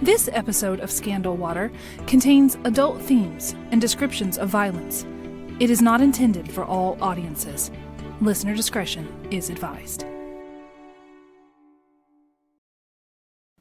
This episode of Scandal Water contains adult themes and descriptions of violence. It is not intended for all audiences. Listener discretion is advised.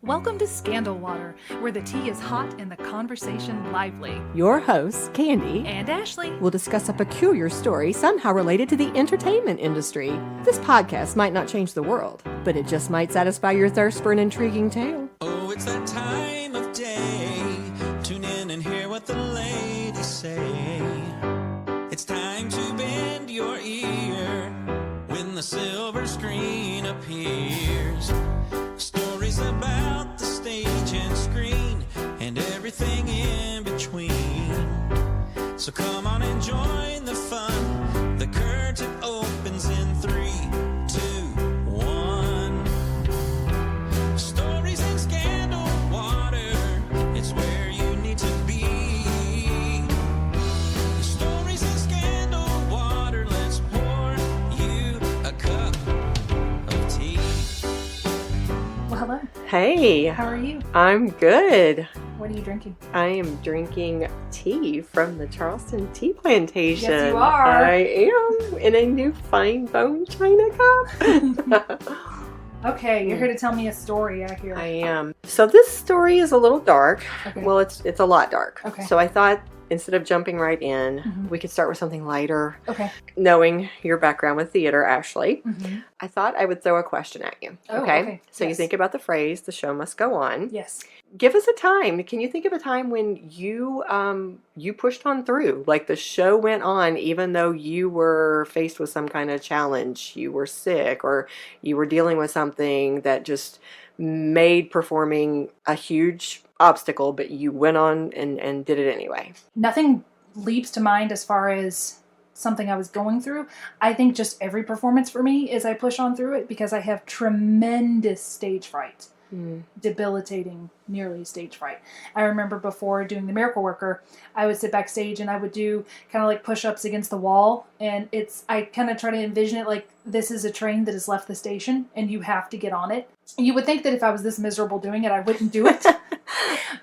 Welcome to Scandal Water, where the tea is hot and the conversation lively. Your hosts, Candy And Ashley will discuss a peculiar story somehow related to the entertainment industry. This podcast might not change the world, but it just might satisfy your thirst for an intriguing tale. Oh, it's that time of day. Tune in and hear what the ladies say. It's time to bend your ear when the silver screen appears. Stories about the stage and screen and everything in between. So come on and join the fun. The curtain opens in 3, 2, 1. Stories and scandal water, it's where you need to be. Stories and scandal water, let's pour you a cup of tea. Well, hello. Hey, How are you? I'm good. What are you drinking? I am drinking tea from the Charleston Tea Plantation. Yes, you are. I am in a new fine bone china cup. Okay, you're here to tell me a story, I hear. I am. So this story is a little dark. Okay. Well, it's a lot dark. Okay. So I thought instead of jumping right in, we could start with something lighter. Okay. Knowing your background with theater, Ashley, Mm-hmm. I thought I would throw a question at you. Oh, okay. So you Yes. think about the phrase, the show must go on. Yes. Give us a time. Can you think of a time when you pushed on through? Like the show went on even though you were faced with some kind of challenge, you were sick, or you were dealing with something that just made performing a huge obstacle, but you went on and did it anyway. Nothing leaps to mind as far as something I was going through. I think just every performance for me is I push on through it because I have tremendous stage fright. Debilitating, nearly stage fright. I remember before doing The Miracle Worker, I would sit backstage and I would do kind of like push-ups against the wall, and I kind of try to envision it like this is a train that has left the station and you have to get on it. You would think that if I was this miserable doing it, I wouldn't do it.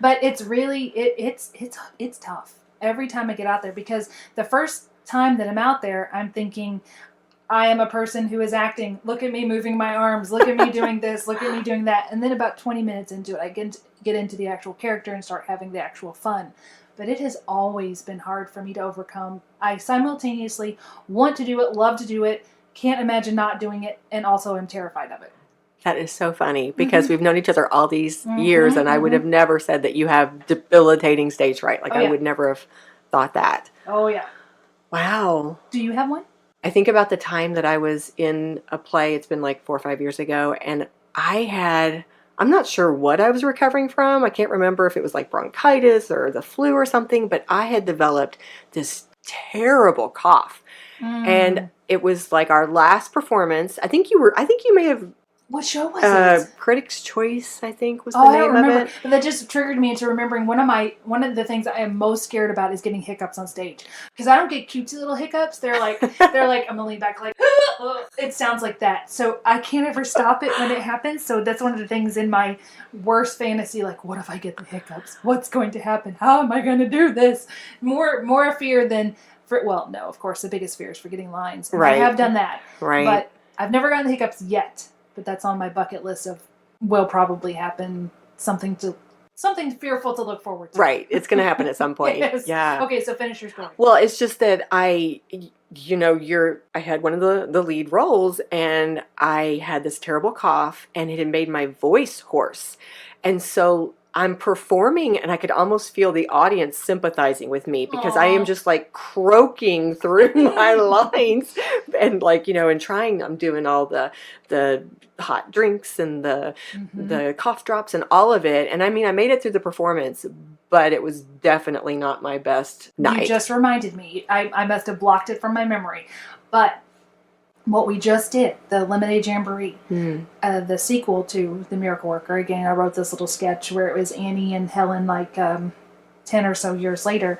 But it's really, it's tough every time I get out there, because the first time that I'm out there, I'm thinking, I am a person who is acting. Look at me moving my arms. Look at me doing this. Look at me doing that. And then about 20 minutes into it, I get into the actual character and start having the actual fun. But it has always been hard for me to overcome. I simultaneously want to do it, love to do it, can't imagine not doing it, and also am terrified of it. That is so funny because we've known each other all these years, and I would have never said that you have debilitating stage fright. Like, I would never have thought that. Oh, yeah. Wow. Do you have one? I think about the time that I was in a play. It's been like 4 or 5 years ago, and I'm not sure what I was recovering from. I can't remember if it was like bronchitis or the flu or something, but I had developed this terrible cough. And it was like our last performance. I think you may have. What show was it? Critics' Choice, I think, was the I name don't remember. of it. But that just triggered me into remembering one of the things I am most scared about is getting hiccups on stage. Because I don't get cutesy little hiccups. They're like I'm gonna lean back like it sounds like that. So I can't ever stop it when it happens. So that's one of the things in my worst fantasy, like, what if I get the hiccups? What's going to happen? How am I gonna do this? More a fear than no, of course the biggest fear is forgetting lines. And right. I have done that. Right. But I've never gotten the hiccups yet. But that's on my bucket list of will probably happen, something fearful to look forward to. Right. It's going to happen at some point. Yes. Yeah. Okay, so finish your story. Well, it's just that I had one of the lead roles, and I had this terrible cough, and it had made my voice hoarse. And so I'm performing, and I could almost feel the audience sympathizing with me because I am just like croaking through my lines, and I'm doing all the hot drinks and the cough drops and all of it. And I mean, I made it through the performance, but it was definitely not my best night. You just reminded me. I must have blocked it from my memory. But what we just did, the Lemonade Jamboree, the sequel to The Miracle Worker, again, I wrote this little sketch where it was Annie and Helen 10 or so years later.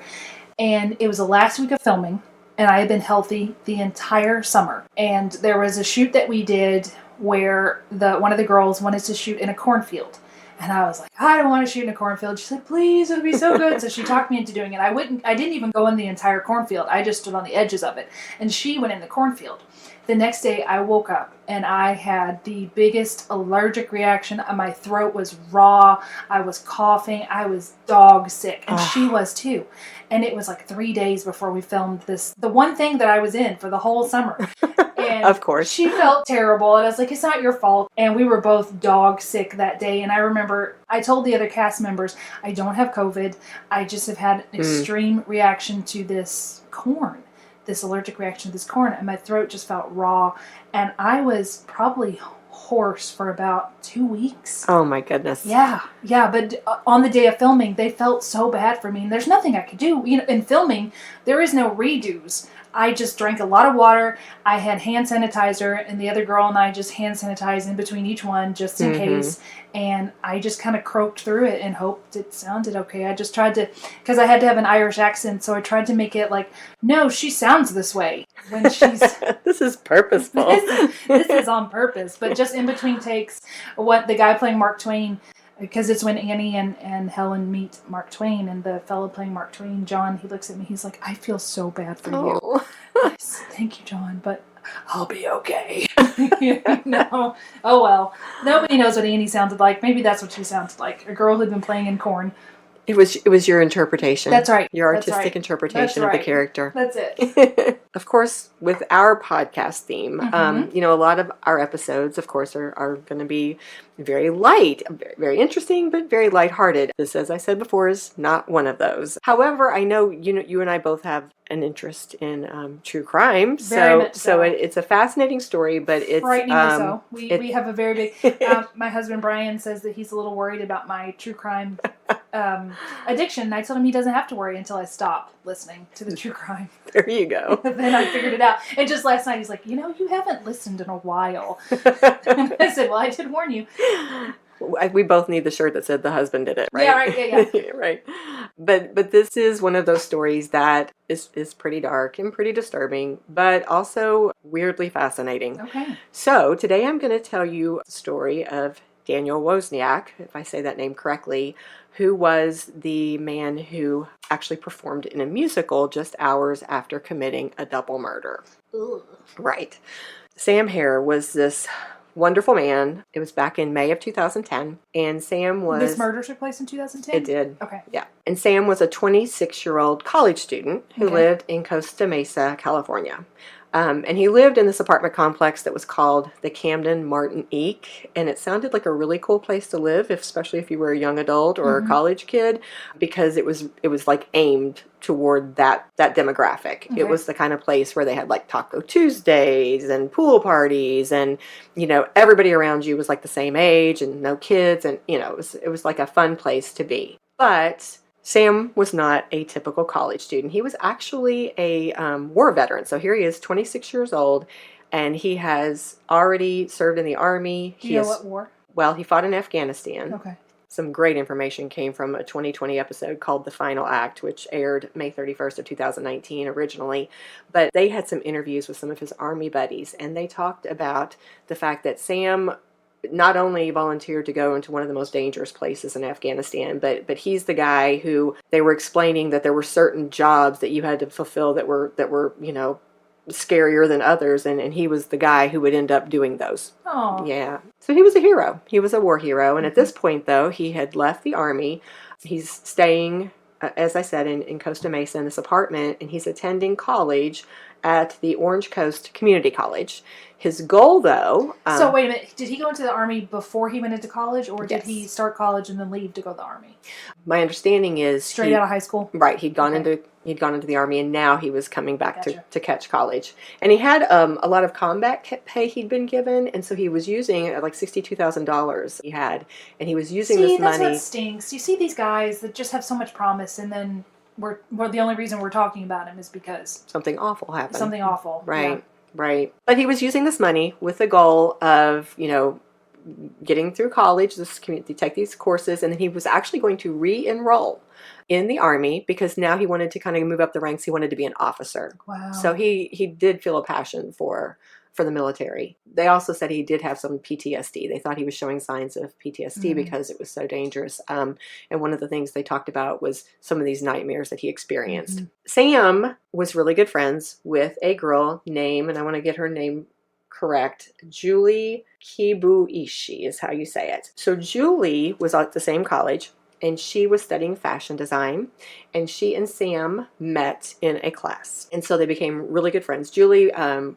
And it was the last week of filming, and I had been healthy the entire summer. And there was a shoot that we did where one of the girls wanted to shoot in a cornfield. And I was like, I don't want to shoot in a cornfield. She's like, please, it would be so good. So she talked me into doing it. I didn't even go in the entire cornfield. I just stood on the edges of it. And she went in the cornfield. The next day I woke up and I had the biggest allergic reaction. My throat was raw. I was coughing. I was dog sick. And she was too. And it was like 3 days before we filmed this. The one thing that I was in for the whole summer. And of course. She felt terrible. And I was like, it's not your fault. And we were both dog sick that day. And I remember I told the other cast members, I don't have COVID. I just have had an extreme reaction to this corn. This allergic reaction to this corn. And my throat just felt raw. And I was probably hoarse for about 2 weeks. Oh my goodness. Yeah. But on the day of filming, they felt so bad for me. And there's nothing I could do. You know, in filming, there is no redos. I just drank a lot of water. I had hand sanitizer, and the other girl and I just hand sanitized in between each one just in case. And I just kind of croaked through it and hoped it sounded okay. I just tried to, because I had to have an Irish accent, so I tried to make it like, no, she sounds this way when she's... This is purposeful. this is on purpose. But just in between takes, what the guy playing Mark Twain... Because it's when Annie and Helen meet Mark Twain, and the fellow playing Mark Twain, John, he looks at me, he's like, I feel so bad for you. I said, thank you, John, but I'll be okay. No. Oh, well. Nobody knows what Annie sounded like. Maybe that's what she sounded like. A girl who'd been playing in corn. It was your interpretation. That's right. Your artistic interpretation of the character. That's it. Of course, with our podcast theme, a lot of our episodes, of course, are going to be very light, very interesting, but very lighthearted. This, as I said before, is not one of those. However, I know you and I both have an interest in true crime, so it's a fascinating story, but it's frighteningly so. We have a very big. My husband Brian says that he's a little worried about my true crime addiction. And I told him he doesn't have to worry until I stop listening to the true crime. There you go. Then I figured it out. And just last night he's like, you haven't listened in a while. And I said, well, I did warn you. We both need the shirt that said the husband did it, right? Yeah, right. Yeah. Right. But this is one of those stories that is pretty dark and pretty disturbing, but also weirdly fascinating. Okay. So today I'm going to tell you the story of Daniel Wozniak, if I say that name correctly, who was the man who actually performed in a musical just hours after committing a double murder. Ugh. Right. Sam Hare was this wonderful man. It was back in May of 2010, and Sam was... This murder took place in 2010? It did. Okay. Yeah. And Sam was a 26-year-old college student who lived in Costa Mesa, California. And he lived in this apartment complex that was called the Camden Martinique, and it sounded like a really cool place to live, especially if you were a young adult or a college kid, because it was like aimed toward that demographic. Okay. It was the kind of place where they had like Taco Tuesdays and pool parties, and everybody around you was like the same age and no kids, and it was like a fun place to be. But Sam was not a typical college student. He was actually a war veteran. So here he is, 26 years old, and he has already served in the Army. Do you know what war? Well, he fought in Afghanistan. Okay. Some great information came from a 2020 episode called The Final Act, which aired May 31st of 2019 originally. But they had some interviews with some of his Army buddies, and they talked about the fact that Sam not only volunteered to go into one of the most dangerous places in Afghanistan, but he's the guy who they were explaining that there were certain jobs that you had to fulfill that were scarier than others, and he was the guy who would end up doing those. Oh. Yeah. So he was a hero. He was a war hero, and at this point, though, he had left the Army. He's staying, as I said, in Costa Mesa in this apartment, and he's attending college at the Orange Coast Community College. His goal, though... so wait a minute. Did he go into the Army before he went into college, or did he start college and then leave to go to the Army? My understanding is... Straight out of high school? Right. He'd gone into the Army, and now he was coming back to catch college. And he had a lot of combat pay he'd been given, and so he was using like $62,000 he had, and he was using this money... See, that's what stinks. You see these guys that just have so much promise, and then we're the only reason we're talking about him is because... Something awful happened. Something awful. Right. Yeah. Right. But he was using this money with the goal of, getting through college, take these courses, and then he was actually going to re-enroll in the Army because now he wanted to kind of move up the ranks. He wanted to be an officer. Wow. So he did feel a passion for for the military. They also said he did have some PTSD. They thought he was showing signs of PTSD because it was so dangerous. And one of the things they talked about was some of these nightmares that he experienced. Sam was really good friends with a girl named, and I want to get her name correct, Julie Kibuishi is how you say it. So Julie was at the same college, and she was studying fashion design, and she and Sam met in a class, and so they became really good friends. Julie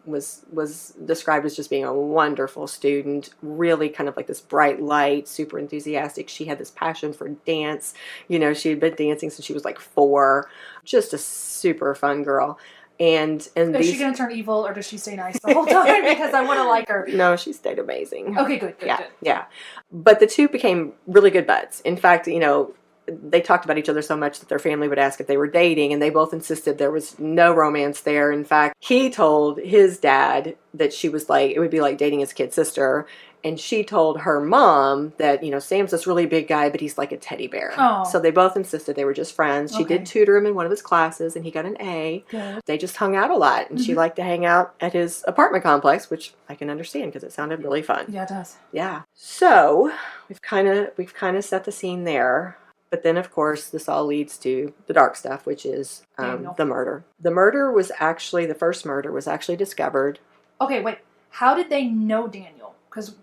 was described as just being a wonderful student, really kind of like this bright light, super enthusiastic. She had this passion for dance. You know, she had been dancing since she was like 4. Just a super fun girl. And is she going to turn evil, or does she stay nice the whole time? Because I want to like her. No, she stayed amazing. Okay, good. Yeah. But the two became really good buds. In fact, you know, they talked about each other so much that their family would ask if they were dating, and they both insisted there was no romance there. In fact, he told his dad that she was like, it would be like dating his kid sister. And she told her mom that, you know, Sam's this really big guy, but he's like a teddy bear. Oh. So they both insisted they were just friends. She did tutor him in one of his classes, and he got an A. Good. They just hung out a lot, and she liked to hang out at his apartment complex, which I can understand because it sounded really fun. Yeah, it does. Yeah. So we've kind of set the scene there. But then, of course, this all leads to the dark stuff, which is the murder. The murder was actually, the first murder was actually discovered. Okay, wait. How did they know Daniel? Because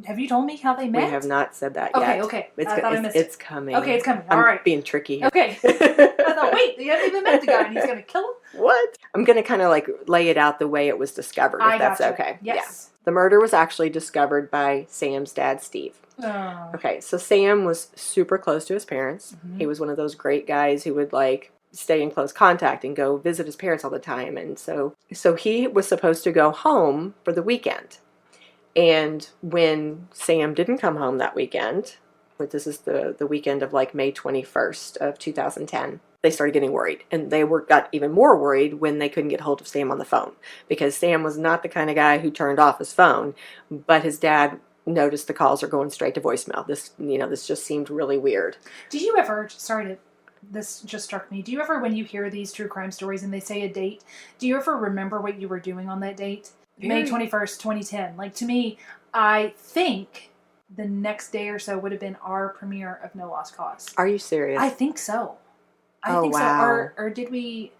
have you told me how they met? We have not said that yet. Okay. It's coming. Okay, it's coming. All I'm right. being tricky here. Okay. I thought, wait, you haven't even met the guy, and he's going to kill him? What? I'm going to kind of like lay it out the way it was discovered, if that's okay. Yes. Yeah. The murder was actually discovered by Sam's dad, Steve. Oh. Okay, so Sam was super close to his parents. He was one of those great guys who would like stay in close contact and go visit his parents all the time. And so he was supposed to go home for the weekend. And when Sam didn't come home that weekend, but this is the weekend of like May 21st of 2010, they started getting worried. And they got even more worried when they couldn't get hold of Sam on the phone. Because Sam was not the kind of guy who turned off his phone, but his dad noticed the calls are going straight to voicemail. This just seemed really weird. Do you ever, this just struck me, do you ever, when you hear these true crime stories and they say a date, do you ever remember what you were doing on that date? May 21st, 2010. Like, to me, I think the next day or so would have been our premiere of No Lost Cause. Are you serious? I think so. I think wow. so. Or did we...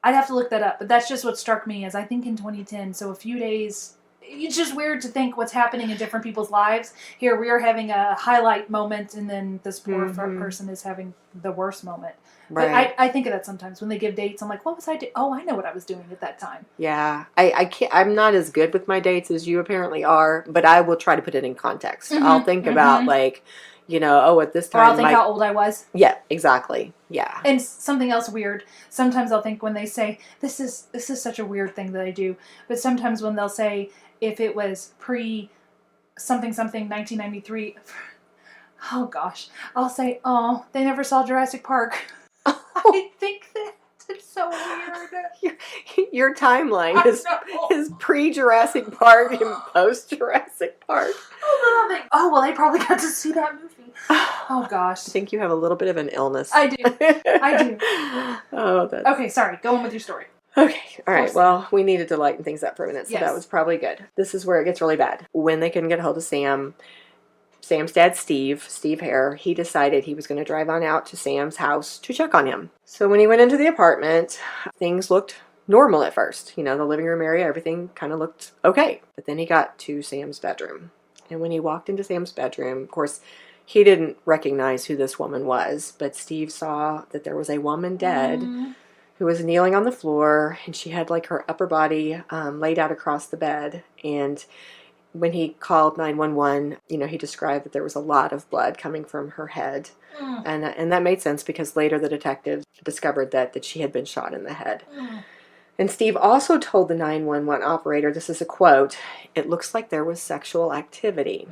I'd have to look that up, but that's just what struck me, as I think in 2010, so a few days... It's just weird to think what's happening in different people's lives. Here we are having a highlight moment, and then this poor person is having the worst moment. Right. But I think of that sometimes when they give dates. I'm like, what was I doing? Oh, I know what I was doing at that time. Yeah, I can't. I'm not as good with my dates as you apparently are, but I will try to put it in context. I'll think about like, you know, at this time. Or I'll think how old I was. Yeah, exactly. Yeah. And something else weird. Sometimes I'll think when they say this is such a weird thing that I do, but sometimes when they'll say, if it was pre something 1993, oh gosh, I'll say, oh, they never saw Jurassic Park. I think that it's so weird. Your timeline is pre-Jurassic Park and post-Jurassic Park. Oh, then I'll think, oh, well, they probably got to see that movie. Oh gosh. I think you have a little bit of an illness. I do. Oh, that's... Okay, sorry. Go on with your story. Okay, all right. Well, we needed to lighten things up for a minute, so yes. That was probably good. This is where it gets really bad. When they couldn't get a hold of Sam's dad, Steve Hare, he decided he was going to drive on out to Sam's house to check on him. So when he went into the apartment, things looked normal at first. You know, the living room area, everything kind of looked okay. But then he got to Sam's bedroom. And when he walked into Sam's bedroom, of course, he didn't recognize who this woman was, but Steve saw that there was a woman dead who was kneeling on the floor, and she had like her upper body laid out across the bed. And when he called 911, you know, he described that there was a lot of blood coming from her head. And that made sense because later the detectives discovered that she had been shot in the head. And Steve also told the 911 operator, this is a quote, "It looks like there was sexual activity."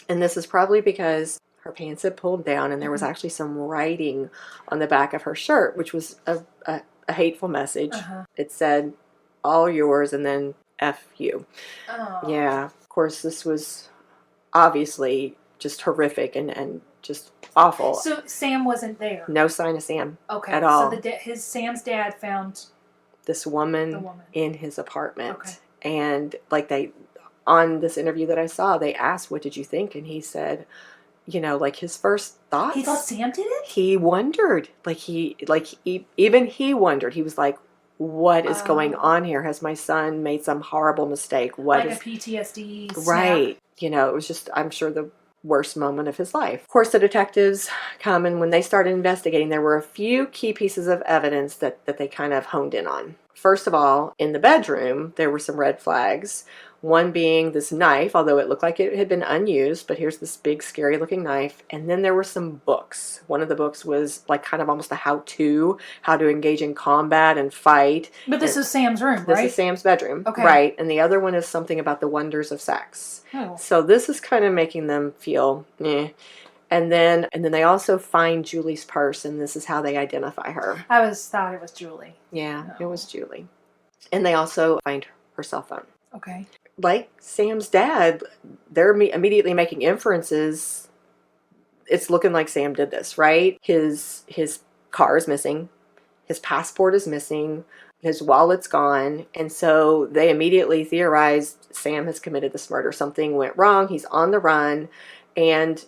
And this is probably because her pants had pulled down and there was actually some writing on the back of her shirt, which was a hateful message. It said, "All yours," and then F you. Oh. Yeah. Of course, this was obviously just horrific and just awful. So Sam wasn't there? No sign of Sam. Okay. At all. So Sam's dad found this woman in his apartment. Okay. And like on this interview that I saw, they asked, what did you think? And he said, like his first thoughts. He thought Sam did it? He wondered. Even he wondered. He was like, what is going on here? Has my son made some horrible mistake? What like a PTSD snap. Right. It was just, I'm sure, the worst moment of his life. Of course, the detectives come, and when they started investigating, there were a few key pieces of evidence that they kind of honed in on. First of all, in the bedroom, there were some red flags. One being this knife, although it looked like it had been unused, but here's this big, scary looking knife. And then there were some books. One of the books was like kind of almost a how to engage in combat and fight. But this is Sam's room, right? This is Sam's bedroom. Okay. Right. And the other one is something about the wonders of sex. Oh. So this is kind of making them feel, eh. And then they also find Julie's purse, and this is how they identify her. I thought it was Julie. Yeah, It was Julie. And they also find her cell phone. Okay. Like Sam's dad, they're immediately making inferences. It's looking like Sam did this, right? His car is missing. His passport is missing. His wallet's gone. And so they immediately theorized Sam has committed this murder. Something went wrong. He's on the run. And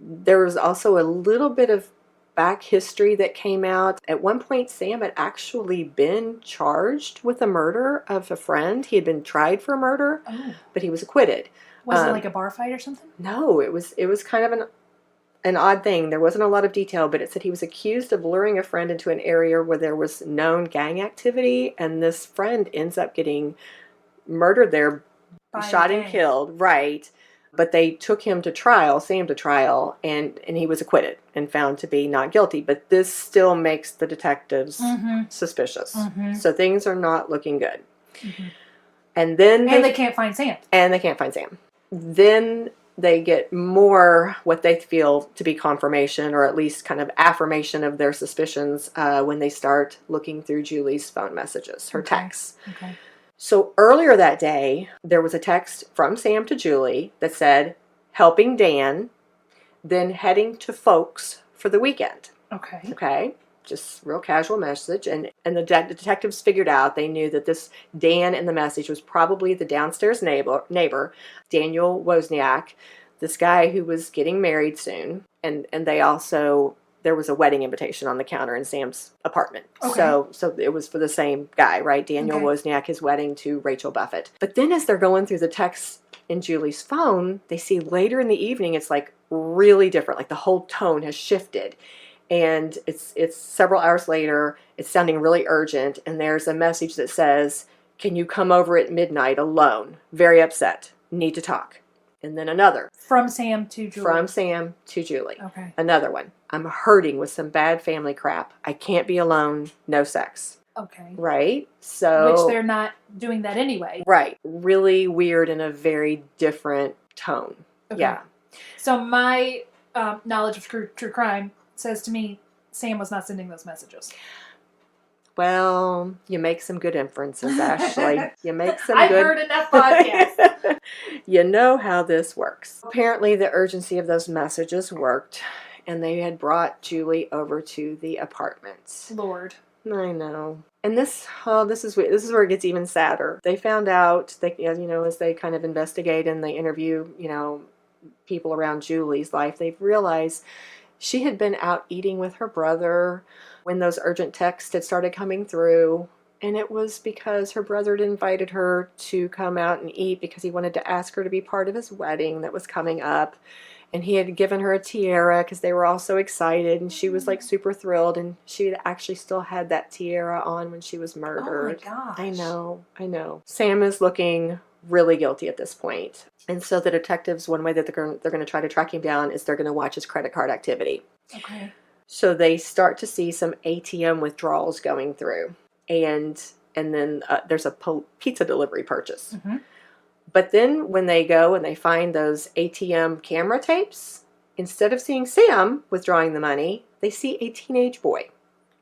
there was also a little bit of back history that came out. At one point, Sam had actually been charged with the murder of a friend. He had been tried for murder, but he was acquitted. Was it like a bar fight or something? No, it was kind of an odd thing. There wasn't a lot of detail, but it said he was accused of luring a friend into an area where there was known gang activity, and this friend ends up getting murdered there, shot and killed, right? But they took him to trial, Sam to trial, and he was acquitted and found to be not guilty. But this still makes the detectives suspicious. Mm-hmm. So things are not looking good. Mm-hmm. And then they can't find Sam. And they can't find Sam. Then they get more what they feel to be confirmation, or at least kind of affirmation of their suspicions when they start looking through Julie's phone messages, her texts. Okay. So earlier that day, there was a text from Sam to Julie that said, helping Dan, then heading to folks for the weekend. Okay. Okay. Just real casual message. And the detectives figured out, they knew that this Dan in the message was probably the downstairs neighbor, Daniel Wozniak, this guy who was getting married soon. And they also, there was a wedding invitation on the counter in Sam's apartment. Okay. So it was for the same guy, right? Daniel Wozniak, his wedding to Rachel Buffett. But then as they're going through the texts in Julie's phone, they see later in the evening, it's like really different. Like the whole tone has shifted. And it's several hours later, it's sounding really urgent. And there's a message that says, can you come over at midnight alone? Very upset. Need to talk. And then another. From Sam to Julie. From Sam to Julie. Okay. Another one. I'm hurting with some bad family crap. I can't be alone. No sex. Okay. Right? So. Which they're not doing that anyway. Right. Really weird in a very different tone. Okay. Yeah. So my knowledge of true crime says to me, Sam was not sending those messages. Well, you make some good inferences, Ashley. You make some I've good... heard enough podcasts. You know how this works. Apparently, the urgency of those messages worked, and they had brought Julie over to the apartment. Lord. I know. And this is where it gets even sadder. They found out, as they kind of investigate and they interview, people around Julie's life, they've realized she had been out eating with her brother when those urgent texts had started coming through. And it was because her brother had invited her to come out and eat because he wanted to ask her to be part of his wedding that was coming up. And he had given her a tiara because they were all so excited. And she was like super thrilled. And she had actually still had that tiara on when she was murdered. Oh my gosh. I know. Sam is looking really guilty at this point. And so the detectives, one way that they're going to try to track him down is they're going to watch his credit card activity. Okay. So they start to see some ATM withdrawals going through. And then there's a pizza delivery purchase. Mm-hmm. But then when they go and they find those ATM camera tapes, instead of seeing Sam withdrawing the money, they see a teenage boy.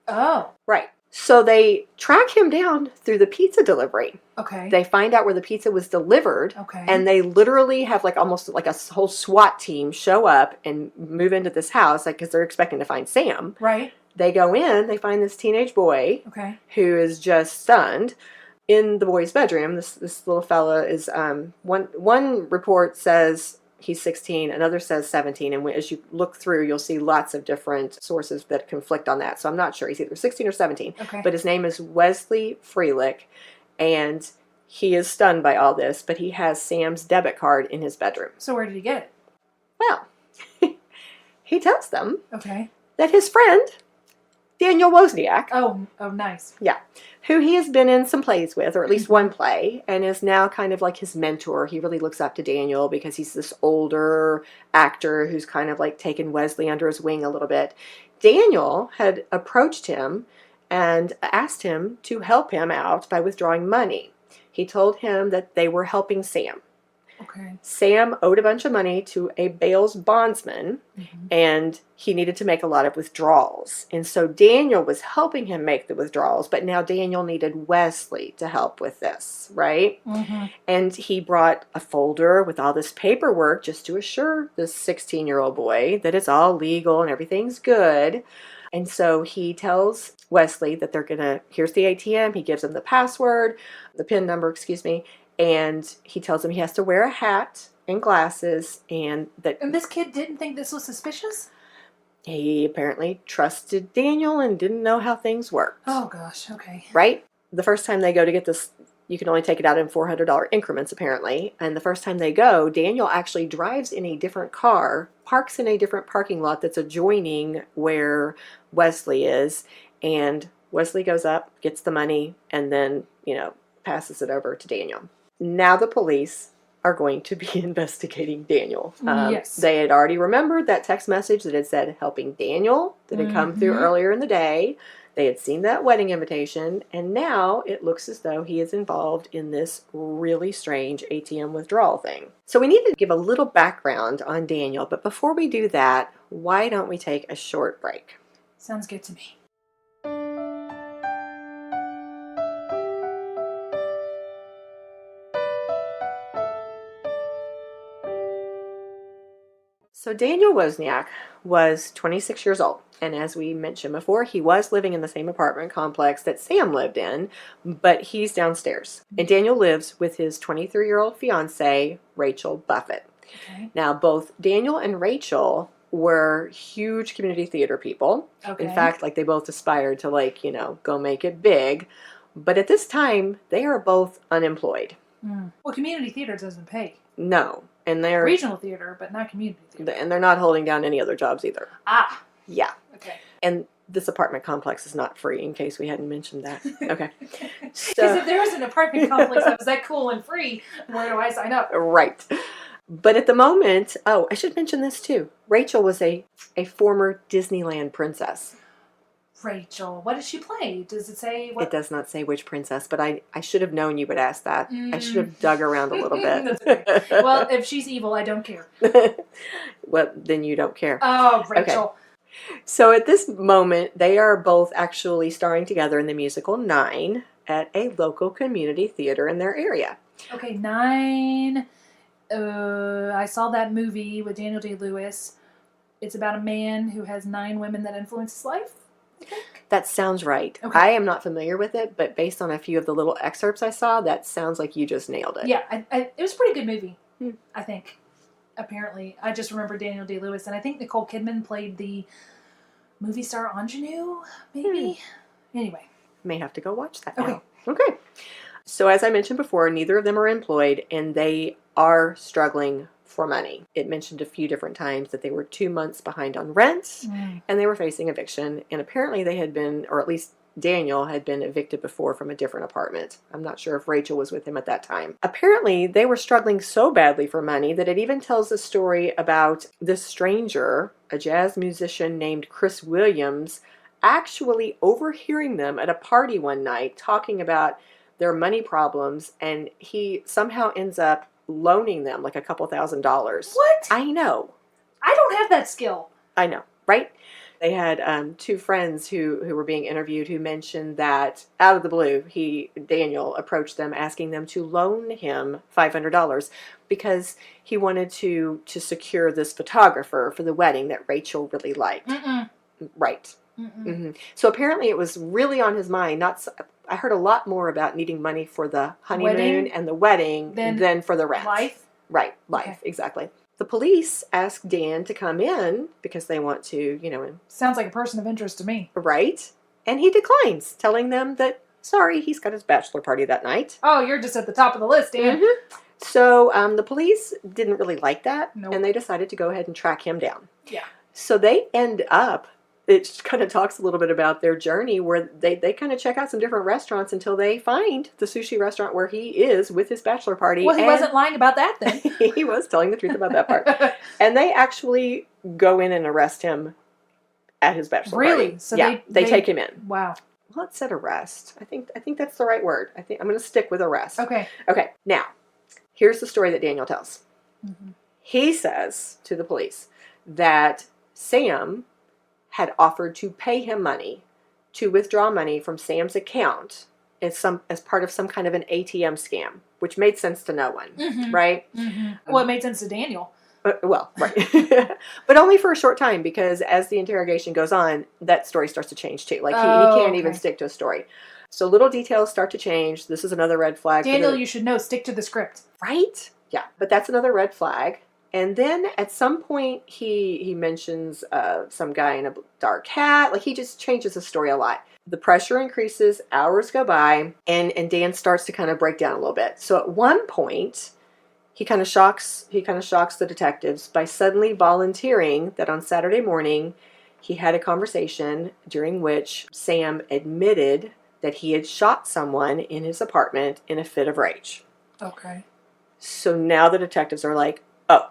Oh. Right. So they track him down through the pizza delivery. Okay. They find out where the pizza was delivered. Okay. And they literally have almost like a whole SWAT team show up and move into this house because they're expecting to find Sam. Right. They go in, they find this teenage boy. Okay. Who is just stunned. in the boy's bedroom. This little fella is one report says he's 16, another says 17, and as you look through, you'll see lots of different sources that conflict on that. So I'm not sure. He's either 16 or 17. Okay. But his name is Wesley Freelick, and he is stunned by all this, but he has Sam's debit card in his bedroom. So where did he get it? Well, he tells them Okay. that his friend, Daniel Wozniak, Oh, nice. yeah, who he has been in some plays with, or at least one play, and is now kind of like his mentor. He really looks up to Daniel because he's this older actor who's kind of like taken Wesley under his wing a little bit. Daniel had approached him and asked him to help him out by withdrawing money. He told him that they were helping Sam. Okay. Sam owed a bunch of money to a bail's bondsman, and he needed to make a lot of withdrawals. And so Daniel was helping him make the withdrawals, but now Daniel needed Wesley to help with this, right? And he brought a folder with all this paperwork just to assure this 16-year-old boy that it's all legal and everything's good. And so he tells Wesley that they're going to, here's the ATM. He gives him the password, the PIN number, excuse me. And he tells him he has to wear a hat and glasses, and that. And this kid didn't think this was suspicious? He apparently trusted Daniel and didn't know how things worked. Oh, gosh. Okay. Right? The first time they go to get this, you can only take it out in $400 increments, apparently. And the first time they go, Daniel actually drives in a different car, parks in a different parking lot that's adjoining where Wesley is. And Wesley goes up, gets the money, and then, passes it over to Daniel. Now the police are going to be investigating Daniel. Yes. They had already remembered that text message that had said helping Daniel that had come through earlier in the day. They had seen that wedding invitation, and now it looks as though he is involved in this really strange ATM withdrawal thing. So we need to give a little background on Daniel, but before we do that, why don't we take a short break? Sounds good to me. So Daniel Wozniak was 26 years old, and as we mentioned before, he was living in the same apartment complex that Sam lived in, but he's downstairs. And Daniel lives with his 23-year-old fiancée, Rachel Buffett. Okay. Now, both Daniel and Rachel were huge community theater people. Okay. In fact, they both aspired to, go make it big. But at this time, they are both unemployed. Well, community theater doesn't pay. No. And they're Regional theater, but not community theater. And they're not holding down any other jobs either. Ah. Yeah. Okay. And this apartment complex is not free, in case we hadn't mentioned that. Okay. Because if there was an apartment complex that was that cool and free, where do I sign up? Right. But at the moment, I should mention this too. Rachel was a former Disneyland princess. Rachel. What does she play? Does it say what? It does not say which princess, but I should have known you would ask that. I should have dug around a little bit. That's okay. Well, if she's evil, I don't care. Well, then you don't care. Oh, Rachel. Okay. So at this moment, they are both actually starring together in the musical 9 at a local community theater in their area. Okay, 9. I saw that movie with Daniel Day-Lewis. It's about a man who has 9 women that influence his life. That sounds right. Okay. I am not familiar with it, but based on a few of the little excerpts I saw, that sounds like you just nailed it. Yeah, it was a pretty good movie, I think. Apparently. I just remember Daniel Day-Lewis, and I think Nicole Kidman played the movie star ingenue, maybe? Anyway. May have to go watch that Okay. now. Okay. So as I mentioned before, neither of them are employed, and they are struggling for money. It mentioned a few different times that they were 2 months behind on rent, and they were facing eviction, and apparently they had been, or at least Daniel had been evicted before from a different apartment. I'm not sure if Rachel was with him at that time. Apparently they were struggling so badly for money that it even tells a story about this stranger, a jazz musician named Chris Williams, actually overhearing them at a party one night talking about their money problems, and he somehow ends up loaning them a couple $1,000s. What? I know. I don't have that skill. I know, right? They had 2 friends who were being interviewed who mentioned that out of the blue, Daniel approached them asking them to loan him $500 because he wanted to secure this photographer for the wedding that Rachel really liked. Mm-mm. Right. Mm-mm. Mm-hmm. So apparently it was really on his mind. I heard a lot more about needing money for the honeymoon Wedding? and the wedding than for the rent. Life? Right, life, Okay. exactly. The police ask Dan to come in because they want to, Sounds like a person of interest to me. right? And he declines, telling them that, sorry, he's got his bachelor party that night. Oh, you're just at the top of the list, Dan. Mm-hmm. So the police didn't really like that, Nope. and they decided to go ahead and track him down. Yeah. So they end up, it kind of talks a little bit about their journey where they kind of check out some different restaurants until they find the sushi restaurant where he is with his bachelor party. Well, he wasn't lying about that then. He was telling the truth about that part. And they actually go in and arrest him at his bachelor party. Really? So yeah, they take him in. Wow. Well, it said arrest. I think that's the right word. I'm going to stick with arrest. Okay. Okay, now, here's the story that Daniel tells. Mm-hmm. He says to the police that Sam had offered to pay him money to withdraw money from Sam's account as part of some kind of an ATM scam, which made sense to no one, Mm-hmm. right? Mm-hmm. Well, it made sense to Daniel. Well, right. But only for a short time, because as the interrogation goes on, that story starts to change too. Like, he can't even stick to a story. So little details start to change. This is another red flag. Daniel, you should know, stick to the script. Right? Yeah, but that's another red flag. And then at some point, he mentions some guy in a dark hat. Like, he just changes the story a lot. The pressure increases, hours go by, and Dan starts to kind of break down a little bit. So at one point, he kind of shocks the detectives by suddenly volunteering that on Saturday morning, he had a conversation during which Sam admitted that he had shot someone in his apartment in a fit of rage. Okay. So now the detectives are like, oh,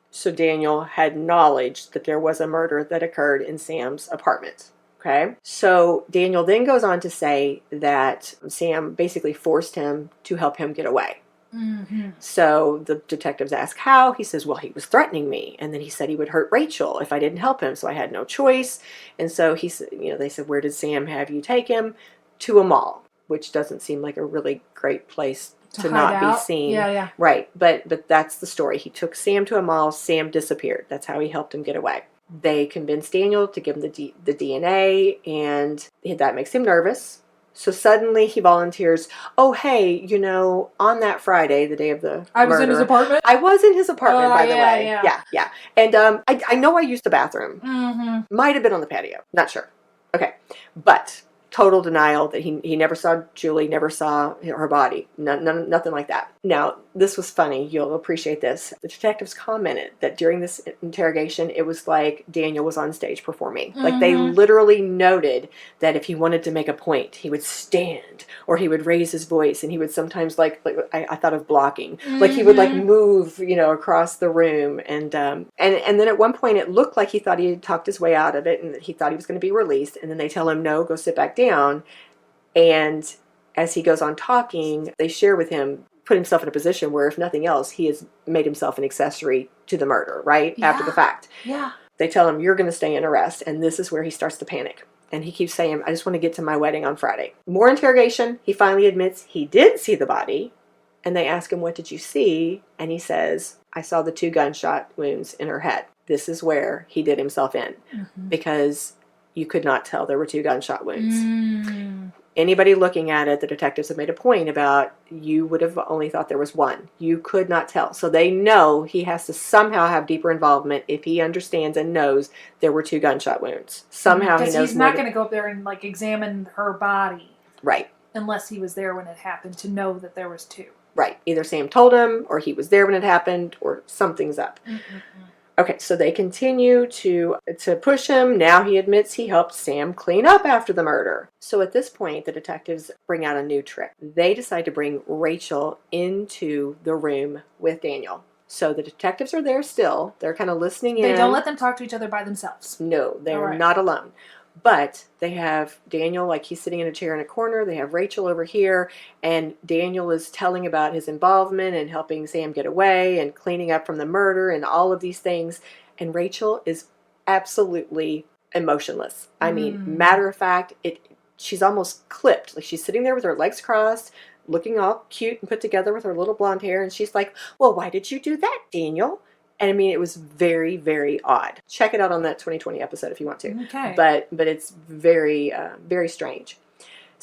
so Daniel had knowledge that there was a murder that occurred in Sam's apartment. Okay. So Daniel then goes on to say that Sam basically forced him to help him get away. Mm-hmm. So the detectives ask how. He says, well, he was threatening me. And then he said he would hurt Rachel if I didn't help him. So I had no choice. And so he said, they said, where did Sam have you take him? To a mall, which doesn't seem like a really great place to not be seen. Yeah. Right. But that's the story. He took Sam to a mall. Sam disappeared. That's how he helped him get away. They convinced Daniel to give him the DNA, and that makes him nervous. So suddenly he volunteers, oh, hey, on that Friday, the day of the I was murder, in his apartment? I was in his apartment, by the way. Yeah. And I know I used the bathroom. Mm-hmm. Might have been on the patio. Not sure. Okay. But total denial that he never saw Julie, never saw her body. Nothing like that. Now, this was funny. You'll appreciate this. The detectives commented that during this interrogation, it was like Daniel was on stage performing. Mm-hmm. Like, they literally noted that if he wanted to make a point, he would stand or he would raise his voice, and he would sometimes like I thought of blocking. Mm-hmm. Like, he would move, across the room, and then at one point it looked like he thought he had talked his way out of it, and he thought he was going to be released, and then they tell him, no, go sit back down. And as he goes on talking, they share with him, put himself in a position where, if nothing else, he has made himself an accessory to the murder, right? Yeah. After the fact. Yeah. They tell him, you're going to stay in arrest. And this is where he starts to panic. And he keeps saying, I just want to get to my wedding on Friday. More interrogation. He finally admits he did see the body. And they ask him, what did you see? And he says, I saw the 2 gunshot wounds in her head. This is where he did himself in. Mm-hmm. Because you could not tell there were 2 gunshot wounds. Mm. Anybody looking at it, the detectives have made a point about, you would have only thought there was 1. You could not tell. So they know he has to somehow have deeper involvement if he understands and knows there were 2 gunshot wounds. Somehow he knows. Because he's not going to go up there and examine her body. Right. Unless he was there when it happened to know that there was 2. Right. Either Sam told him, or he was there when it happened, or something's up. Mm-mm-mm. Okay, so they continue to push him. Now he admits he helped Sam clean up after the murder. So at this point, the detectives bring out a new trick. They decide to bring Rachel into the room with Daniel. So the detectives are there still. They're kind of listening in. They don't let them talk to each other by themselves. No, they're not alone. But they have Daniel, he's sitting in a chair in a corner. They have Rachel over here. And Daniel is telling about his involvement and helping Sam get away and cleaning up from the murder and all of these things. And Rachel is absolutely emotionless. I mean, matter of fact, she's almost clipped. She's sitting there with her legs crossed, looking all cute and put together with her little blonde hair. And she's like, well, why did you do that, Daniel? And I mean, it was very, very odd. Check it out on that 2020 episode if you want to. Okay. But it's very, very strange.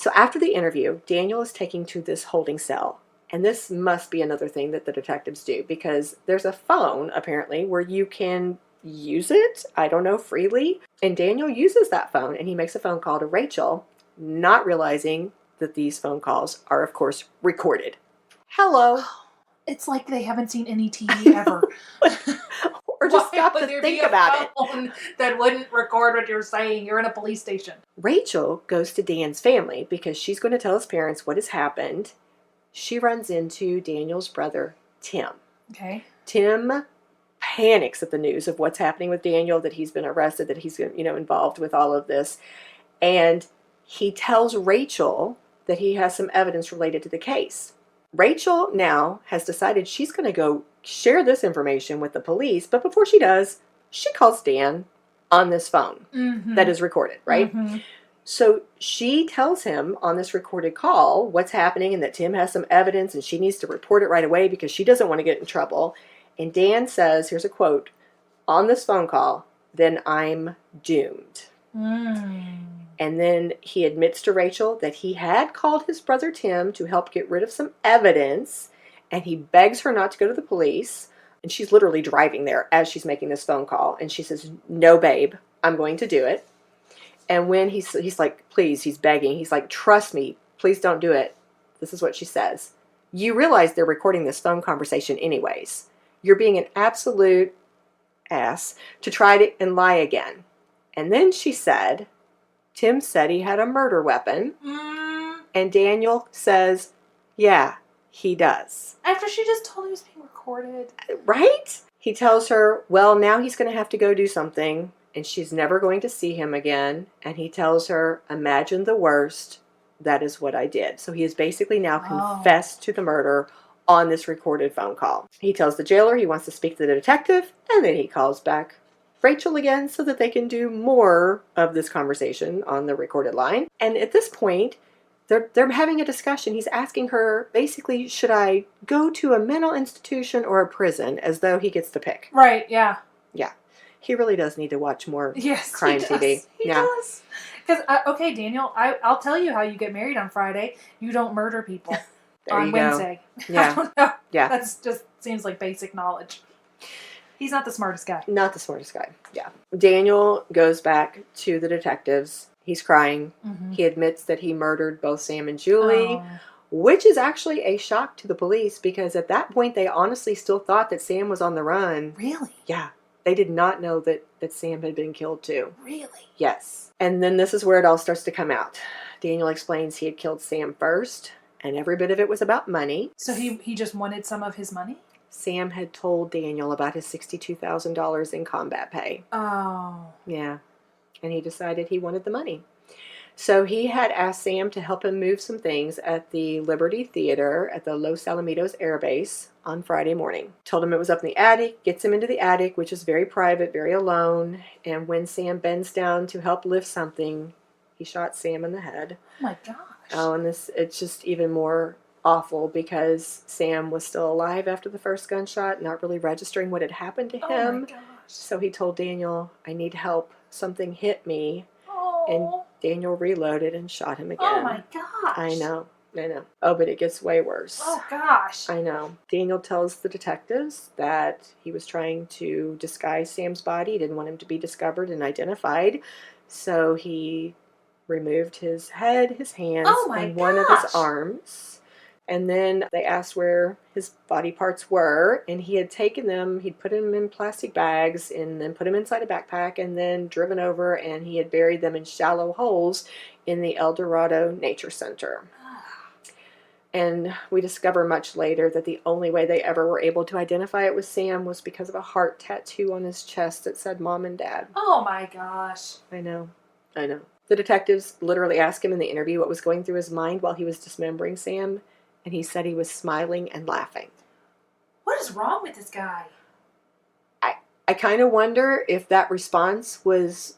So after the interview, Daniel is taken to this holding cell. And this must be another thing that the detectives do, because there's a phone, apparently, where you can use it, I don't know, freely. And Daniel uses that phone, and he makes a phone call to Rachel, not realizing that these phone calls are, of course, recorded. Hello. It's like they haven't seen any TV ever. Or just stop to think about it. That wouldn't record what you're saying. You're in a police station. Rachel goes to Dan's family because she's going to tell his parents what has happened. She runs into Daniel's brother, Tim. Okay. Tim panics at the news of what's happening with Daniel, that he's been arrested, that he's, involved with all of this. And he tells Rachel that he has some evidence related to the case. Rachel now has decided she's going to go share this information with the police, but before she does, she calls Dan on this phone that is recorded, right? Mm-hmm. So she tells him on this recorded call what's happening and that Tim has some evidence and she needs to report it right away because she doesn't want to get in trouble. And Dan says, here's a quote, on this phone call, "Then I'm doomed." And then he admits to Rachel that he had called his brother Tim to help get rid of some evidence, and he begs her not to go to the police. And she's literally driving there as she's making this phone call. And she says, "No, babe, I'm going to do it." And when he's like, please, he's begging. He's like, "Trust me, please don't do it." This is what she says. "You realize they're recording this phone conversation anyways. You're being an absolute ass to try to and lie again." And then she said, Tim said he had a murder weapon. And Daniel says, yeah, he does. After she just told him he was being recorded. Right? He tells her, well, now he's going to have to go do something, and she's never going to see him again. And he tells her, imagine the worst. That is what I did. So he has basically now confessed to the murder on this recorded phone call. He tells the jailer he wants to speak to the detective, and then he calls back Rachel again so that they can do more of this conversation on the recorded line. And at this point, they're having a discussion. He's asking her, basically, should I go to a mental institution or a prison, as though he gets to pick. Right, yeah. Yeah. He really does need to watch more crime TV. He does. Because, okay, Daniel, I'll tell you how you get married on Friday. You don't murder people on Wednesday. Yeah. I don't know. Yeah. That just seems like basic knowledge. He's not the smartest guy. Not the smartest guy, yeah. Daniel goes back to the detectives. He's crying. Mm-hmm. He admits that he murdered both Sam and Julie, which is actually a shock to the police because at that point they honestly still thought that Sam was on the run. Really? Yeah. They did not know that Sam had been killed too. Really? Yes. And then this is where it all starts to come out. Daniel explains he had killed Sam first, and every bit of it was about money. So he just wanted some of his money? Sam had told Daniel about his $62,000 in combat pay. Oh. Yeah. And he decided he wanted the money. So he had asked Sam to help him move some things at the Liberty Theater at the Los Alamitos Air Base on Friday morning. Told him it was up in the attic, gets him into the attic, which is very private, very alone. And when Sam bends down to help lift something, he shot Sam in the head. Oh my gosh. Oh, and it's just even more awful because Sam was still alive after the first gunshot, not really registering what had happened to him. Oh my gosh. So he told Daniel, I need help. Something hit me. Oh. And Daniel reloaded and shot him again. Oh my gosh. I know. Oh, but it gets way worse. Oh gosh. I know. Daniel tells the detectives that he was trying to disguise Sam's body. He didn't want him to be discovered and identified. So he removed his head, his hands, and one of his arms. And then they asked where his body parts were, and he had taken them, he'd put them in plastic bags, and then put them inside a backpack, and then driven over, and he had buried them in shallow holes in the El Dorado Nature Center. And we discover much later that the only way they ever were able to identify it with Sam was because of a heart tattoo on his chest that said Mom and Dad. Oh my gosh. I know. The detectives literally asked him in the interview what was going through his mind while he was dismembering Sam. And he said he was smiling and laughing. What is wrong with this guy? I kind of wonder if that response was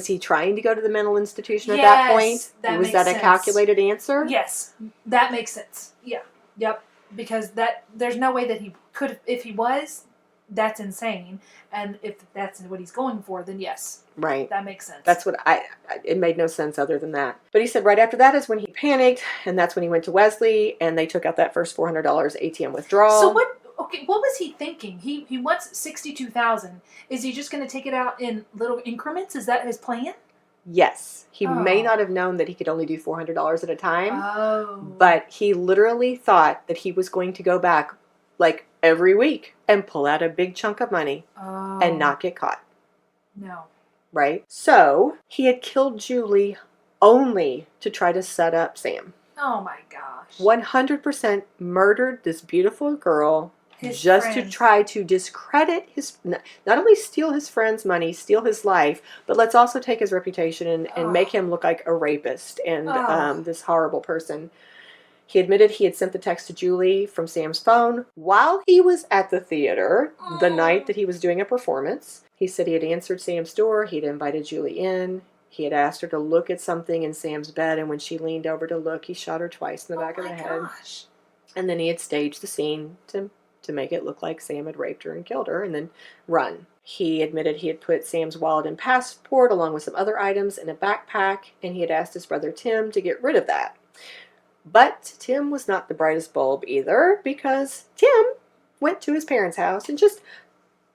he trying to go to the mental institution at that point? Was that a calculated answer? Yes, that makes sense. Yeah. Yep. Because there's no way that he could, if he was, that's insane. And if that's what he's going for, then yes, Right. that makes sense. That's what it made no sense other than that. But he said right after that is when he panicked, and that's when he went to Wesley, and they took out that first $400 ATM withdrawal. So what was he thinking? He wants $62,000. Is he just going to take it out in little increments? Is that his plan? Yes. He may not have known that he could only do $400 at a time. But he literally thought that he was going to go back like every week and pull out a big chunk of money and not get caught. No. Right? So he had killed Julie only to try to set up Sam. Oh my gosh. 100% murdered this beautiful girl to try to discredit his, not only steal his friend's money, steal his life, but let's also take his reputation and make him look like a rapist and this horrible person. He admitted he had sent the text to Julie from Sam's phone while he was at the theater the night that he was doing a performance. He said he had answered Sam's door. He'd invited Julie in. He had asked her to look at something in Sam's bed, and when she leaned over to look, he shot her twice in the back of the head. Gosh. And then he had staged the scene to make it look like Sam had raped her and killed her and then run. He admitted he had put Sam's wallet and passport along with some other items in a backpack, and he had asked his brother Tim to get rid of that. But Tim was not the brightest bulb either, because Tim went to his parents' house and just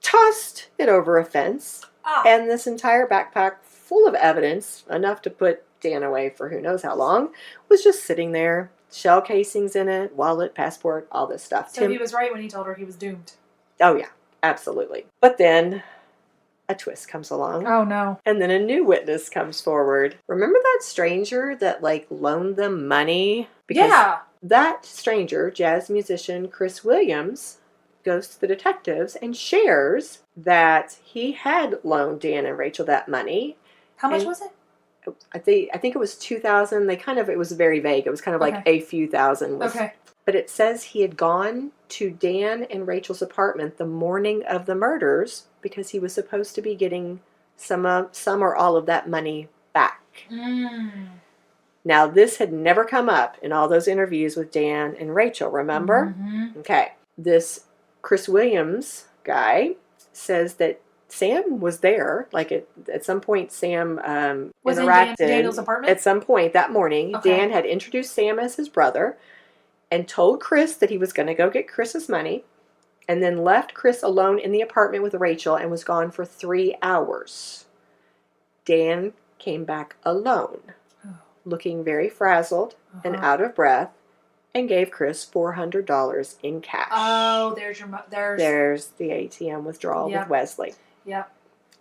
tossed it over a fence. And this entire backpack full of evidence, enough to put Dan away for who knows how long, was just sitting there. Shell casings in it, wallet, passport, all this stuff. So he was right when he told her he was doomed. Oh, yeah, absolutely. But then a twist comes along. Oh, no. And then a new witness comes forward. Remember that stranger that, loaned them money? Because that stranger, jazz musician Chris Williams, goes to the detectives and shares that he had loaned Dan and Rachel that money. How much was it? I think it was $2,000. It was very vague. It was kind of like a few thousand. Okay. But it says he had gone to Dan and Rachel's apartment the morning of the murders because he was supposed to be getting some or all of that money back. Now, this had never come up in all those interviews with Dan and Rachel, remember? Okay. This Chris Williams guy says that Sam was there. At some point, Sam was interacted. in Daniel's apartment? At some point that morning, Okay. Dan had introduced Sam as his brother and told Chris that he was going to go get Chris's money, and then left Chris alone in the apartment with Rachel and was gone for 3 hours. Dan came back alone, looking very frazzled and out of breath, and gave Chris $400 in cash. Oh, there's the ATM withdrawal Yep. with Wesley. Yep.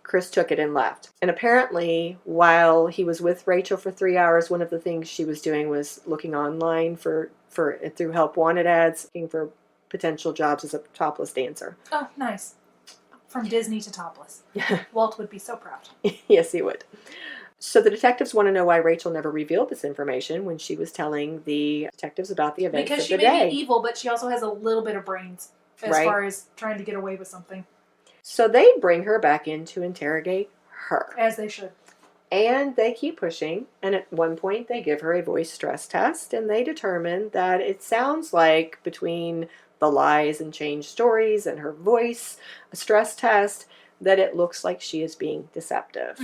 Chris took it and left. And apparently, while he was with Rachel for 3 hours, one of the things she was doing was looking online through help wanted ads, looking for potential jobs as a topless dancer. Oh, nice. From Disney to topless. Walt would be so proud. Yes, he would. So the detectives want to know why Rachel never revealed this information when she was telling the detectives about the events Because of she the day. may be evil, but she also has a little bit of brains as far as trying to get away with something. So they bring her back in to interrogate her. As they should. And they keep pushing, and at one point they give her a voice stress test, and they determine that it sounds like, between the lies and changed stories and her voice, a stress test, that it looks like she is being deceptive.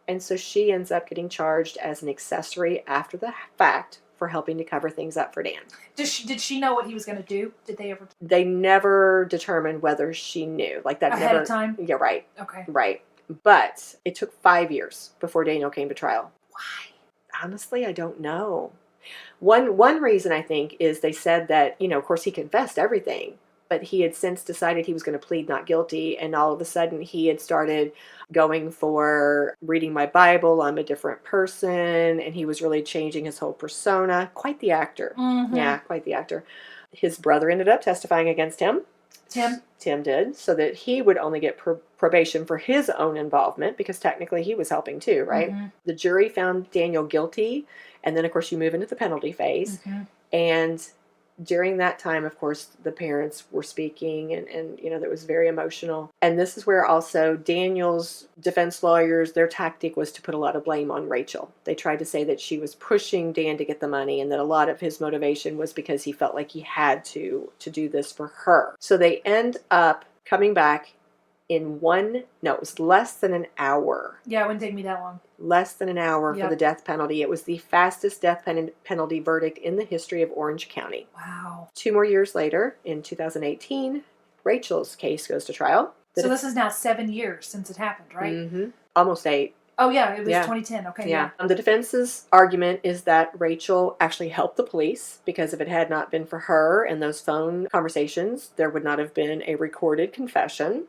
And so she ends up getting charged as an accessory after the fact for helping to cover things up for Dan. Did she know what he was going to do? Did they ever? They never determined whether she knew. Ahead of time? Yeah, right. Okay. Right. But it took 5 years before Daniel came to trial. Why? Honestly, I don't know. One reason, I think, is they said that, of course, he confessed everything, but he had since decided he was going to plead not guilty, and all of a sudden he had started going for reading my Bible, I'm a different person, and he was really changing his whole persona. Quite the actor. Yeah, quite the actor. His brother ended up testifying against him. Tim did, so that he would only get probation for his own involvement, because technically he was helping too, right? The jury found Daniel guilty, and then, of course, you move into the penalty phase. And during that time, of course, the parents were speaking, and that was very emotional. And this is where also Daniel's defense lawyers, their tactic was to put a lot of blame on Rachel. They tried to say that she was pushing Dan to get the money, and that a lot of his motivation was because he felt like he had to do this for her. So they end up coming back in it was less than an hour. Yeah, it wouldn't take me that long. Less than an hour Yep. for the death penalty. It was the fastest death penalty verdict in the history of Orange County. Wow. 2 more years later, in 2018, Rachel's case goes to trial. So this is now 7 years since it happened, right? Mm-hmm. Almost 8. Oh, yeah, it was Yeah. 2010. Okay, Yeah. The defense's argument is that Rachel actually helped the police because if it had not been for her and those phone conversations, there would not have been a recorded confession.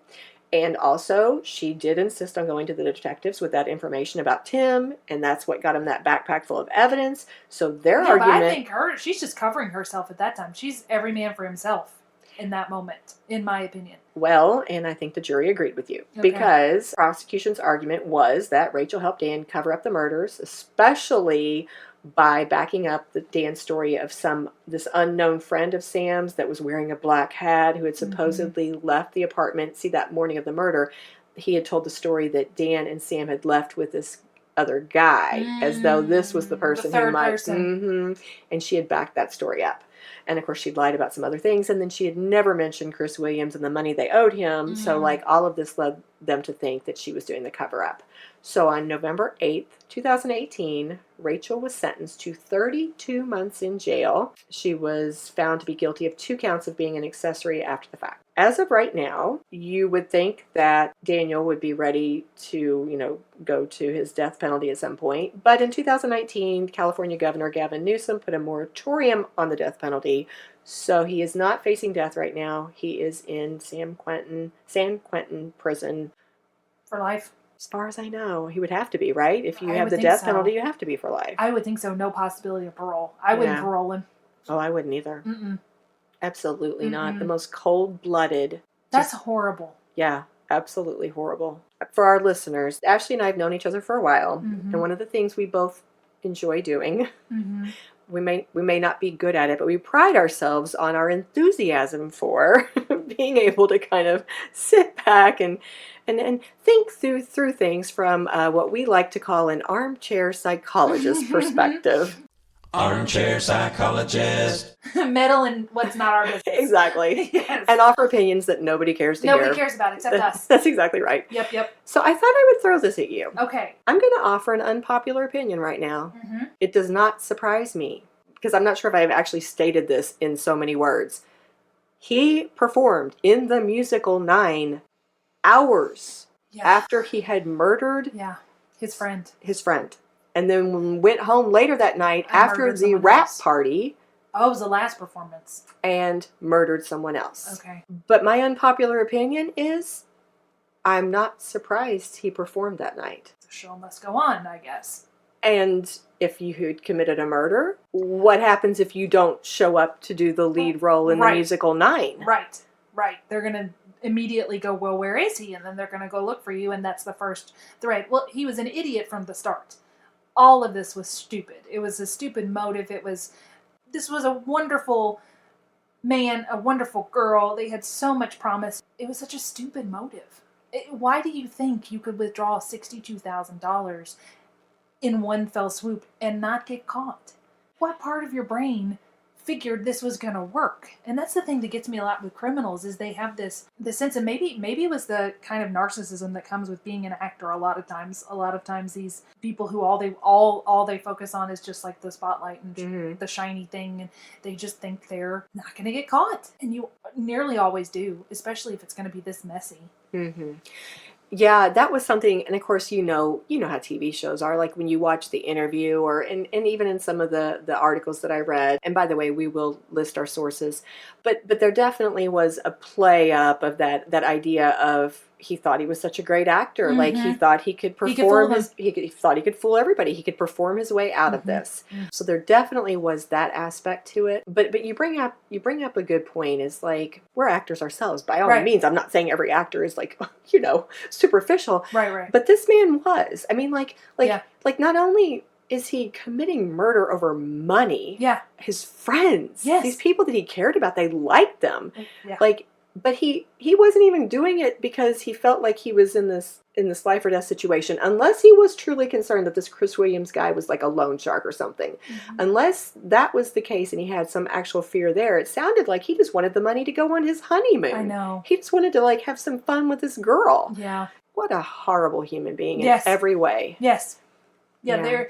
And also, she did insist on going to the detectives with that information about Tim, and that's what got him that backpack full of evidence. So their Yeah, argument... but I think she's just covering herself at that time. She's every man for himself in that moment, in my opinion. Well, and I think the jury agreed with you. Okay. Because the prosecution's argument was that Rachel helped Dan cover up the murders, especially by backing up Dan's story of this unknown friend of Sam's that was wearing a black hat who had supposedly left the apartment. See, that morning of the murder, he had told the story that Dan and Sam had left with this other guy, as though this was the person the third who might... person. And she had backed that story up. And of course, she'd lied about some other things, and then she had never mentioned Chris Williams and the money they owed him. So, all of this led them to think that she was doing the cover-up. So, on November 8th, 2018, Rachel was sentenced to 32 months in jail. She was found to be guilty of 2 counts of being an accessory after the fact. As of right now, you would think that Daniel would be ready to, go to his death penalty at some point. But in 2019, California Governor Gavin Newsom put a moratorium on the death penalty. So he is not facing death right now. He is in San Quentin prison. For life? As far as I know, he would have to be, right? If you I have would the think death so. penalty, you have to be for life. I would think so. No possibility of parole. I wouldn't Yeah. parole him. Oh, I wouldn't either. Mm-mm. Absolutely not. The most cold-blooded. That's horrible. Yeah, absolutely horrible. For our listeners, Ashley and I have known each other for a while, and one of the things we both enjoy doing, we may not be good at it, but we pride ourselves on our enthusiasm for being able to kind of sit back and think through things from what we like to call an armchair psychologist perspective. Armchair psychologist. Meddle in what's not our business. Exactly. Yes. And offer opinions that nobody cares to hear. Nobody cares about except us. That's exactly right. Yep. So I thought I would throw this at you. Okay. I'm going to offer an unpopular opinion right now. It does not surprise me, because I'm not sure if I've actually stated this in so many words. He performed in the musical 9 hours after he had murdered his friend. And then went home later that night And after murdered the someone rap else. party Oh, it was the last performance. and murdered someone else. Okay. But my unpopular opinion is I'm not surprised he performed that night. The show must go on, I guess. And if you had committed a murder, what happens if you don't show up to do the lead role in the musical 9? Right. They're going to immediately go, well, where is he? And then they're going to go look for you, and that's the first thread. Well, he was an idiot from the start. All of this was stupid. It was a stupid motive. This was a wonderful man, a wonderful girl. They had so much promise. It was such a stupid motive. Why do you think you could withdraw $62,000 in one fell swoop and not get caught? What part of your brain figured this was going to work? And that's the thing that gets me a lot with criminals, is they have this sense of maybe it was the kind of narcissism that comes with being an actor. A lot of times these people who all they focus on is just like the spotlight and the shiny thing, and they just think they're not going to get caught. And you nearly always do, especially if it's going to be this messy. Yeah, that was something, and of course, you know how TV shows are. Like when you watch The Interview, and even in some of the articles that I read, and by the way, we will list our sources, but there definitely was a play up of that idea of he thought he was such a great actor. Like he thought he could perform he thought he could fool everybody. He could perform his way out of this. So there definitely was that aspect to it. But you bring up a good point, is like, we're actors ourselves. By all means, I'm not saying every actor is like, superficial. Right. But this man was. I mean, like not only is he committing murder over money, his friends, these people that he cared about, they liked them. Yeah. Like, But he wasn't even doing it because he felt like he was in this life or death situation, unless he was truly concerned that this Chris Williams guy was like a loan shark or something. Mm-hmm. Unless that was the case and he had some actual fear there, it sounded like he just wanted the money to go on his honeymoon. I know. He just wanted to like have some fun with this girl. Yeah. What a horrible human being in every way. Yes. Yeah.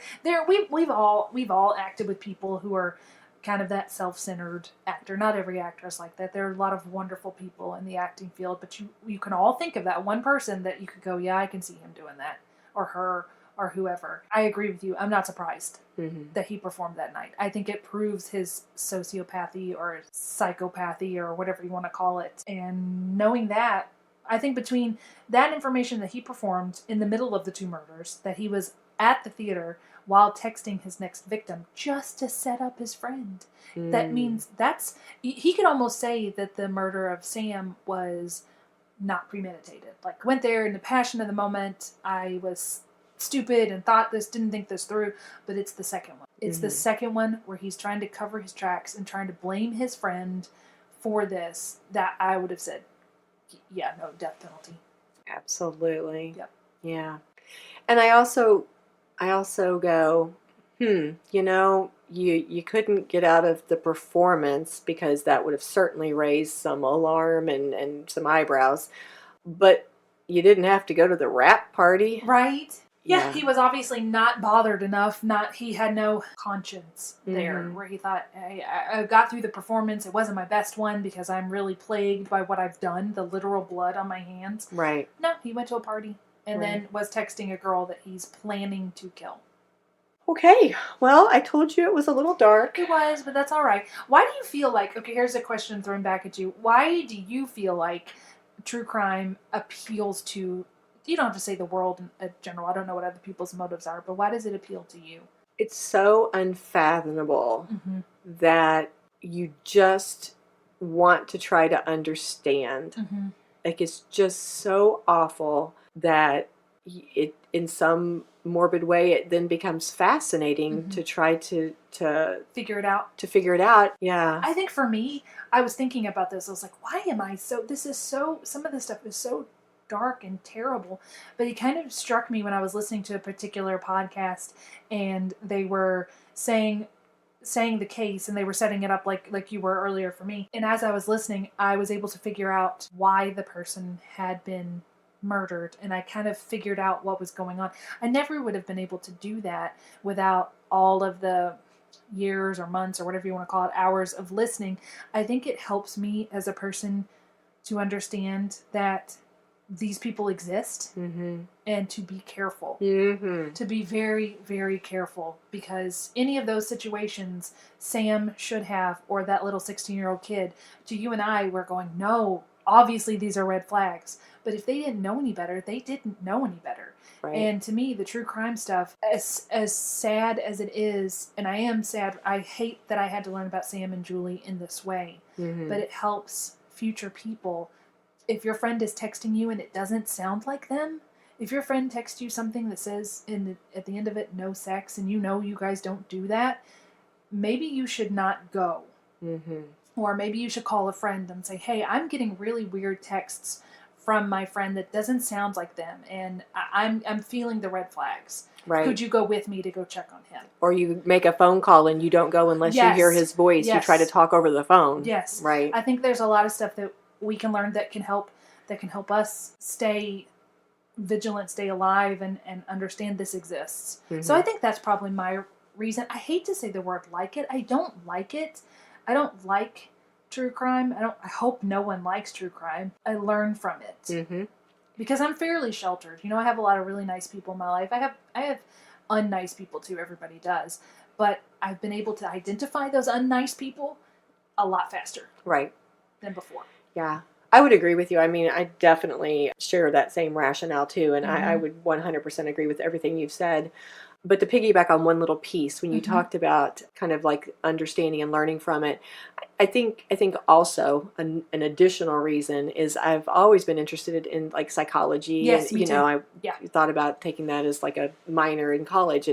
We've all acted with people who are kind of that self-centered actor. Not every actor is like that. There are a lot of wonderful people in the acting field, but you can all think of that one person that you could go, yeah, I can see him doing that, or her, or whoever. I agree with you. I'm not surprised that he performed that night. I think it proves his sociopathy or psychopathy or whatever you want to call it. And knowing that, I think between that information that he performed in the middle of the two murders, that he was at the theater while texting his next victim just to set up his friend. That means he can almost say that the murder of Sam was not premeditated. Like, went there in the passion of the moment. I was stupid and didn't think this through, but it's the second one. It's the second one where he's trying to cover his tracks and trying to blame his friend for this, that I would have said, yeah, no, death penalty. Absolutely. Yep. Yeah. And I also go, you couldn't get out of the performance because that would have certainly raised some alarm and some eyebrows, but you didn't have to go to the rap party. Right. Yeah, he was obviously not bothered enough. He had no conscience there where he thought, hey, I got through the performance. It wasn't my best one because I'm really plagued by what I've done, the literal blood on my hands. Right. No, he went to a party and then was texting a girl that he's planning to kill. Okay, well, I told you it was a little dark. It was, but that's all right. Why do you feel like, okay, here's a question thrown back at you. Why do you feel like true crime appeals to, you don't have to say the world in general, I don't know what other people's motives are, but why does it appeal to you? It's so unfathomable that you just want to try to understand. Like, it's just so awful that it, in some morbid way, it then becomes fascinating to try to figure it out. Yeah. I think for me, I was thinking about this. I was like, why am I some of this stuff is so dark and terrible. But it kind of struck me when I was listening to a particular podcast and they were saying the case and they were setting it up like you were earlier for me. And as I was listening, I was able to figure out why the person had been murdered, and I kind of figured out what was going on. I never would have been able to do that without all of the years or months or whatever you want to call it, hours of listening. I think it helps me as a person to understand that these people exist and to be careful. To be very, very careful, because any of those situations Sam should have, or that little 16-year-old kid, to you and I, we're going, no, obviously these are red flags. But if they didn't know any better, they didn't know any better. Right. And to me, the true crime stuff, as sad as it is, and I am sad, I hate that I had to learn about Sam and Julie in this way, but it helps future people. If your friend is texting you and it doesn't sound like them, if your friend texts you something that says at the end of it, no sex, and you know you guys don't do that, maybe you should not go. Or maybe you should call a friend and say, hey, I'm getting really weird texts from my friend that doesn't sound like them, and I'm feeling the red flags. Right. Could you go with me to go check on him? Or you make a phone call and you don't go unless you hear his voice. You try to talk over the phone. Yes. Right. I think there's a lot of stuff that we can learn that can help us stay vigilant, stay alive, and understand this exists. So I think that's probably my reason. I hate to say the word like it. I don't like it. I don't like true crime. I hope no one likes true crime. I learn from it. Because I'm fairly sheltered. You know, I have a lot of really nice people in my life. I have unnice people too. Everybody does. But I've been able to identify those unnice people a lot faster. Right. Than before. Yeah. I would agree with you. I mean, I definitely share that same rationale too. And I would 100% agree with everything you've said. But to piggyback on one little piece, when you talked about kind of like understanding and learning from it, I think also an additional reason is I've always been interested in like psychology. Yes, and, me too. I thought about taking that as like a minor in college,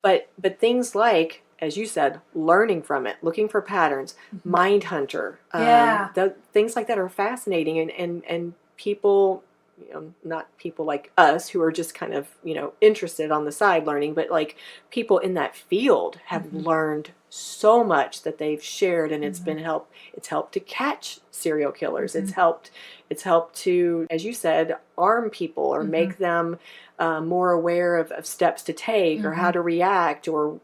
but things like as you said, learning from it, looking for patterns, mind hunter. Yeah. Things like that are fascinating, and people, not people like us who are just kind of, interested on the side learning, but like people in that field have learned so much that they've shared, and it's helped to catch serial killers. It's helped to, as you said, arm people or make them more aware of steps to take or how to react or,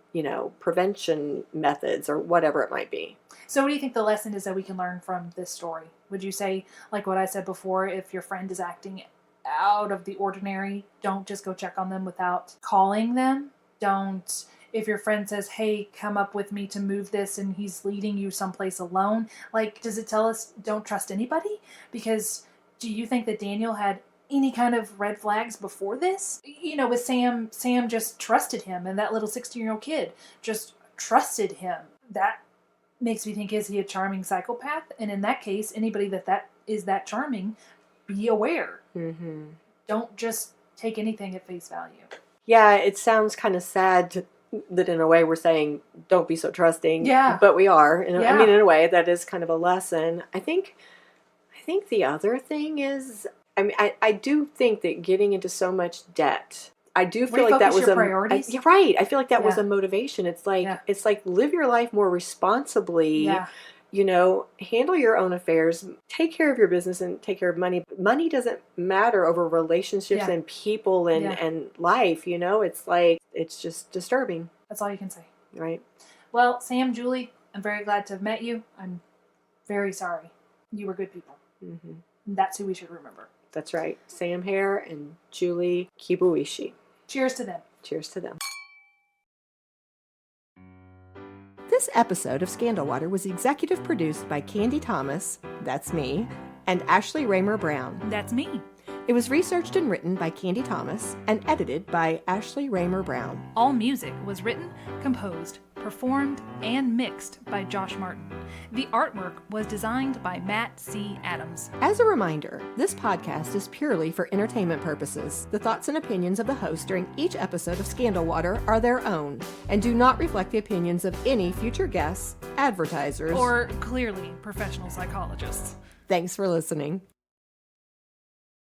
prevention methods or whatever it might be. So what do you think the lesson is that we can learn from this story? Would you say, like what I said before, if your friend is acting out of the ordinary, don't just go check on them without calling them? Don't, if your friend says, hey, come up with me to move this, and he's leading you someplace alone, like, does it tell us don't trust anybody? Because do you think that Daniel had any kind of red flags before this? With Sam just trusted him, and that little 16-year-old kid just trusted him. That makes me think, is he a charming psychopath? And in that case, anybody that is that charming, be aware. Don't just take anything at face value. Yeah, it sounds kind of sad that in a way we're saying don't be so trusting. Yeah. But we are. In a way that is kind of a lesson. I think the other thing is, I do think that getting into so much debt, I do feel like that was priorities. Right. I feel like that was a motivation. It's like live your life more responsibly. Yeah. Handle your own affairs, take care of your business, and take care of money. Money doesn't matter over relationships and people and life. It's like, it's just disturbing. That's all you can say. Right. Well, Sam, Julie, I'm very glad to have met you. I'm very sorry. You were good people. And that's who we should remember. That's right. Sam Hare and Julie Kibuishi. Cheers to them. Cheers to them. This episode of Scandal Water was executive produced by Candy Thomas, that's me, and Ashley Raymer Brown. That's me. It was researched and written by Candy Thomas and edited by Ashley Raymer Brown. All music was written, composed, performed, and mixed by Josh Martin. The artwork was designed by Matt C. Adams. As a reminder, this podcast is purely for entertainment purposes. The thoughts and opinions of the host during each episode of Scandal Water are their own and do not reflect the opinions of any future guests, advertisers, or clearly professional psychologists. Thanks for listening.